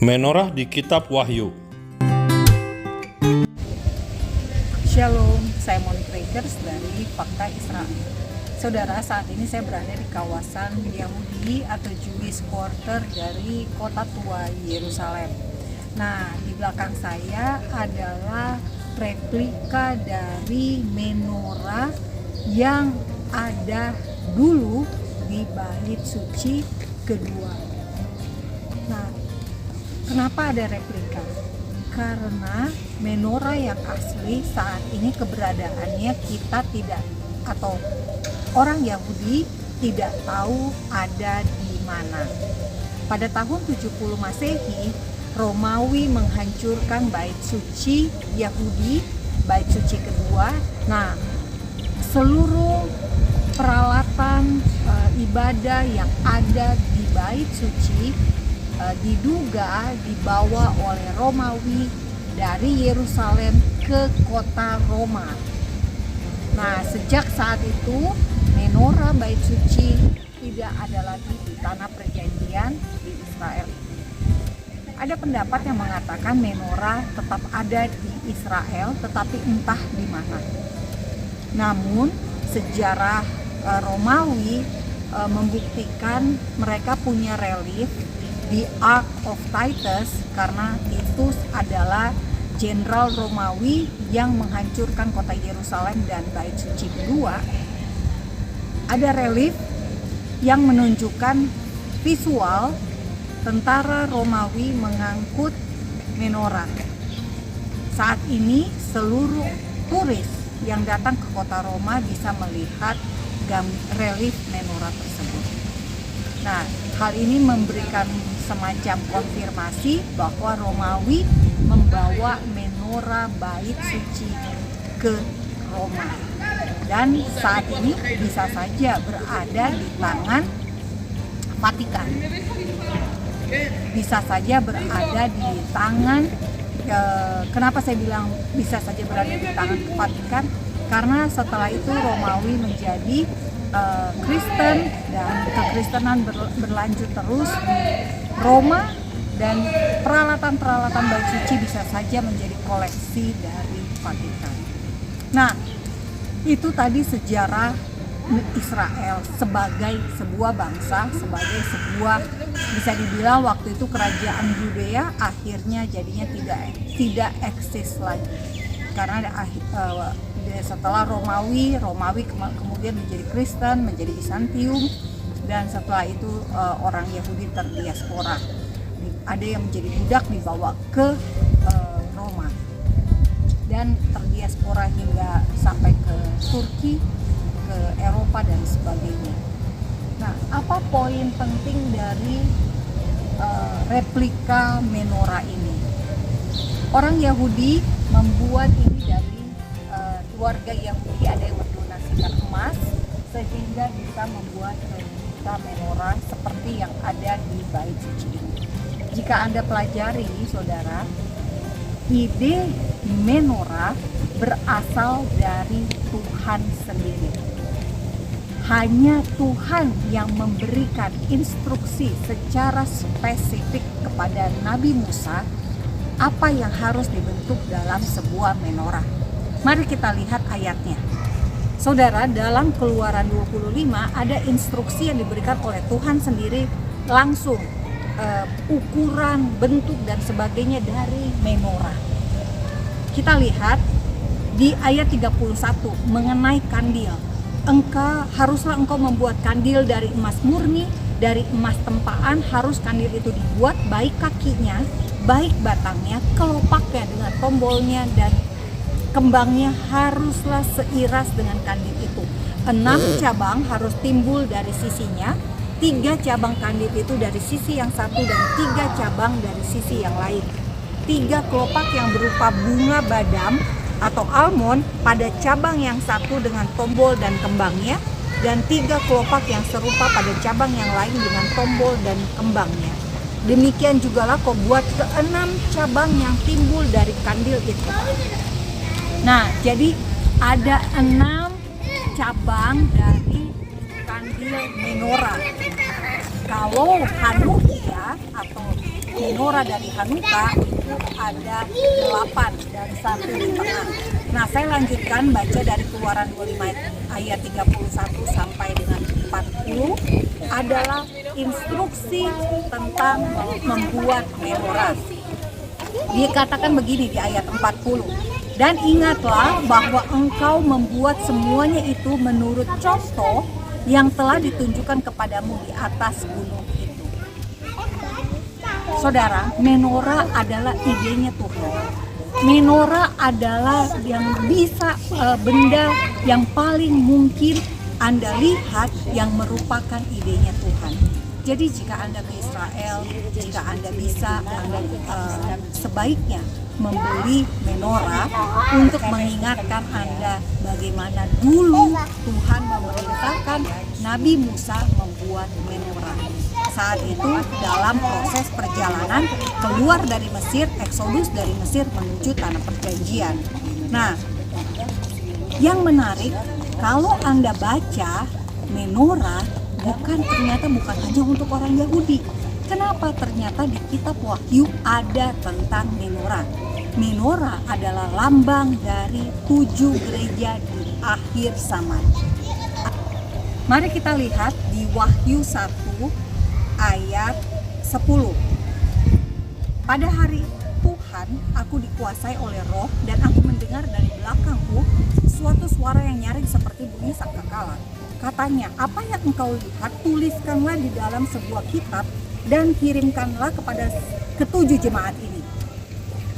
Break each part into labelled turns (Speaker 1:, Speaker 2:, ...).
Speaker 1: Menorah di Kitab Wahyu.
Speaker 2: Shalom, saya Monica Rakers dari Fakta Israel. Saudara, saat ini saya berada di kawasan Yahudi atau Jewish Quarter dari kota tua Yerusalem. Nah, di belakang saya adalah replika dari menorah yang ada dulu di Bait Suci kedua. Nah, kenapa ada replika? Karena menorah yang asli saat ini keberadaannya kita tidak, atau orang Yahudi tidak tahu ada di mana. Pada tahun 70 Masehi, Romawi menghancurkan Bait Suci Yahudi, Bait Suci kedua. Nah, seluruh peralatan ibadah yang ada di Bait Suci diduga dibawa oleh Romawi dari Yerusalem ke kota Roma. Nah, sejak saat itu menorah Bait Suci tidak ada lagi di tanah perjanjian di Israel. Ada pendapat yang mengatakan menorah tetap ada di Israel, tetapi entah di mana. Namun sejarah Romawi membuktikan mereka punya relief di Ark of Titus, karena Titus adalah jenderal Romawi yang menghancurkan kota Yerusalem dan Bait Suci kedua. Ada relief yang menunjukkan visual tentara Romawi mengangkut menorah. Saat ini seluruh turis yang datang ke kota Roma bisa melihat relief menorah tersebut. Nah, hal ini memberikan semacam konfirmasi bahwa Romawi membawa menorah Bait Suci ke Roma, dan saat ini bisa saja berada di tangan Vatikan. Bisa saja berada di tangan, kenapa saya bilang bisa saja berada di tangan Vatikan? Karena setelah itu Romawi menjadi Kristen, dan kekristenan berlanjut terus di Roma, dan peralatan-peralatan Bait Suci bisa saja menjadi koleksi dari Vatikan. Nah, itu tadi sejarah Israel sebagai sebuah bangsa, sebagai sebuah, bisa dibilang waktu itu kerajaan Yudea akhirnya jadinya tidak eksis lagi. Karena setelah Romawi kemudian menjadi Kristen, menjadi Bizantium, dan setelah itu orang Yahudi terdiaspora. Ada yang menjadi budak dibawa ke Roma dan terdiaspora hingga sampai ke Turki, ke Eropa dan sebagainya. Nah, apa poin penting dari replika menorah ini? Orang Yahudi membuat ini dari keluarga Yahudi, ada yang mendonasikan emas sehingga bisa membuat replika menorah seperti yang ada di Bait Suci ini. Jika Anda pelajari, saudara, ide menorah berasal dari Tuhan sendiri. Hanya Tuhan yang memberikan instruksi secara spesifik kepada Nabi Musa apa yang harus dibentuk dalam sebuah menorah. Mari kita lihat ayatnya. Saudara, dalam Keluaran 25 ada instruksi yang diberikan oleh Tuhan sendiri langsung, ukuran, bentuk dan sebagainya dari menorah. Kita lihat di ayat 31 mengenai kandil. Haruslah engkau membuat kandil dari emas murni, dari emas tempaan. Harus kandil itu dibuat, baik kakinya, baik batangnya, kelopaknya dengan tombolnya dan kembangnya haruslah seiras dengan kandil itu. 6 cabang harus timbul dari sisinya, 3 cabang kandil itu dari sisi yang satu dan 3 cabang dari sisi yang lain. 3 kelopak yang berupa bunga badam atau almond pada cabang yang satu dengan tombol dan kembangnya, dan 3 kelopak yang serupa pada cabang yang lain dengan tombol dan kembangnya. Demikian jugalah kau buat ke-6 cabang yang timbul dari kandil itu. Nah, jadi ada 6 cabang dari kandil menorah. Kalau Hanukkah atau menorah dari Hanukkah itu ada 8 dan 1 di tengah. Nah, saya lanjutkan baca dari Keluaran 25 ayat 31 sampai dengan 40 adalah instruksi tentang membuat menorah. Dikatakan begini di ayat 40. Dan ingatlah bahwa engkau membuat semuanya itu menurut contoh yang telah ditunjukkan kepadamu di atas gunung itu. Saudara, menorah adalah idenya Tuhan. Menorah adalah yang bisa benda yang paling mungkin Anda lihat yang merupakan idenya Tuhan. Jadi jika Anda ke Israel, jika Anda bisa, Anda sebaiknya membeli menorah untuk mengingatkan Anda bagaimana dulu Tuhan memerintahkan Nabi Musa membuat menorah. Saat itu dalam proses perjalanan keluar dari Mesir, Eksodus dari Mesir menuju tanah perjanjian. Nah, yang menarik kalau Anda baca menorah ternyata bukan hanya untuk orang Yahudi. Kenapa? Ternyata di kitab Wahyu ada tentang menorah. Menorah adalah lambang dari 7 gereja di akhir zaman. Mari kita lihat di Wahyu 1 ayat 10. Pada hari Tuhan aku dikuasai oleh roh dan aku mendengar dari belakangku suatu suara yang nyaring seperti bunyi sangkakala. Katanya, apa yang engkau lihat tuliskanlah di dalam sebuah kitab dan kirimkanlah kepada ketujuh jemaat ini.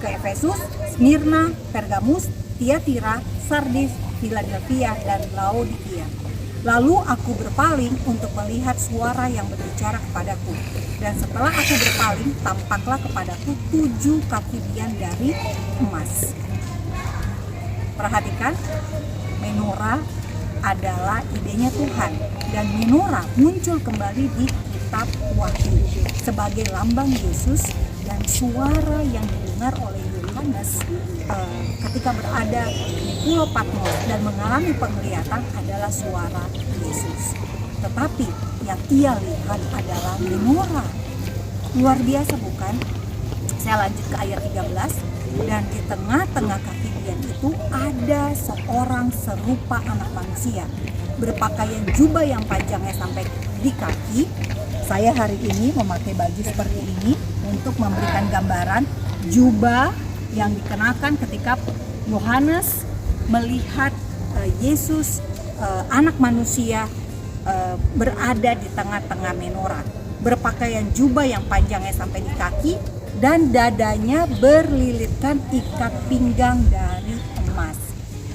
Speaker 2: Ke Efesus, Smyrna, Pergamus, Tiatira, Sardis, Philadelphia, dan Laodikia. Lalu aku berpaling untuk melihat suara yang berbicara kepadaku. Dan setelah aku berpaling, tampaklah kepadaku 7 kaki lian dari emas. Perhatikan, menorah adalah idenya Tuhan. Dan menorah muncul kembali di kitab Wahyu sebagai lambang Yesus dan suara yang didengar oleh Yohanes ketika berada di Pulau Patmos dan mengalami penglihatan adalah suara Yesus. Tetapi yang ia lihat adalah menorah. Luar biasa bukan? Saya lanjut ke ayat 13. Dan di tengah-tengah kaki lian itu ada seorang serupa anak manusia berpakaian jubah yang panjangnya sampai di kaki. Saya hari ini memakai baju seperti ini untuk memberikan gambaran jubah yang dikenakan ketika Yohanes melihat Yesus anak manusia berada di tengah-tengah menorah, berpakaian jubah yang panjangnya sampai di kaki dan dadanya berlilitkan ikat pinggang dari emas.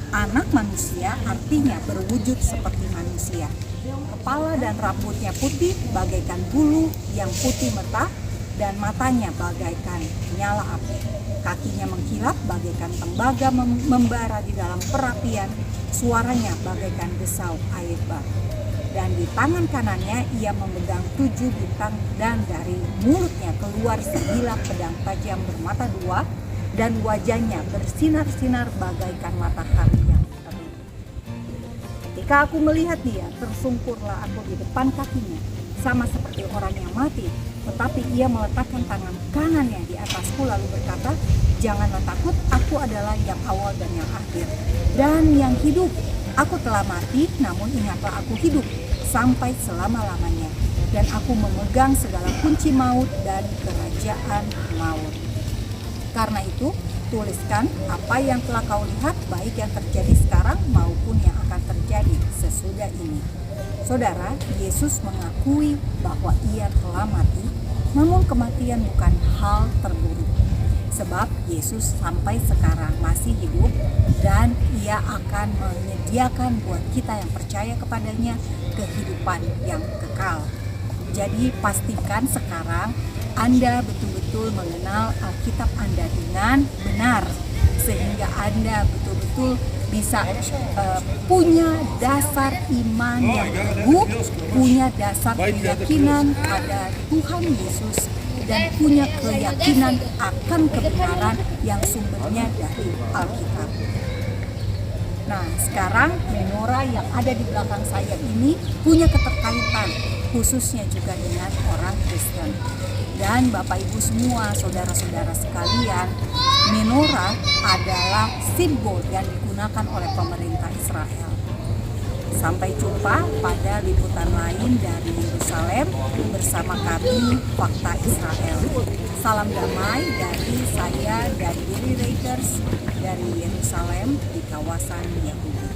Speaker 2: Anak manusia artinya berwujud seperti manusia. Kepala dan rambutnya putih bagaikan bulu yang putih merah dan matanya bagaikan nyala api. Kakinya mengkilap bagaikan tembaga membara di dalam perapian. Suaranya bagaikan desau air bah. Dan di tangan kanannya ia memegang 7 bintang dan dari mulutnya keluar 9 pedang tajam bermata 2 dan wajahnya bersinar-sinar bagaikan matahari yang terbit. Ketika aku melihat dia, tersungkurlah aku di depan kakinya sama seperti orang yang mati. Tetapi ia meletakkan tangan kanannya di atasku lalu berkata, janganlah takut, aku adalah yang awal dan yang akhir dan yang hidup. Aku telah mati, namun ingatlah aku hidup sampai selama-lamanya. Dan aku memegang segala kunci maut dan kerajaan maut. Karena itu, tuliskan apa yang telah kau lihat, baik yang terjadi sekarang maupun yang akan terjadi sesudah ini. Saudara, Yesus mengakui bahwa ia telah mati, namun kematian bukan hal terburuk. Sebab Yesus sampai sekarang masih hidup dan ia akan menyediakan buat kita yang percaya kepadanya kehidupan yang kekal. Jadi pastikan sekarang Anda betul-betul mengenal Alkitab Anda dengan benar, sehingga Anda betul-betul bisa punya dasar iman yang teguh, punya dasar keyakinan pada Tuhan Yesus, dan punya keyakinan akan kebenaran yang sumbernya dari Alkitab. Nah, sekarang menorah yang ada di belakang saya ini punya keterkaitan khususnya juga dengan orang Kristen. Dan Bapak Ibu semua, saudara-saudara sekalian, menorah adalah simbol yang digunakan oleh pemerintah Israel. Sampai jumpa pada liputan lain dari Yerusalem bersama kami, Fakta Israel. Salam damai dari saya, dari Diri Reuters, dari Yerusalem di kawasan Yahudi.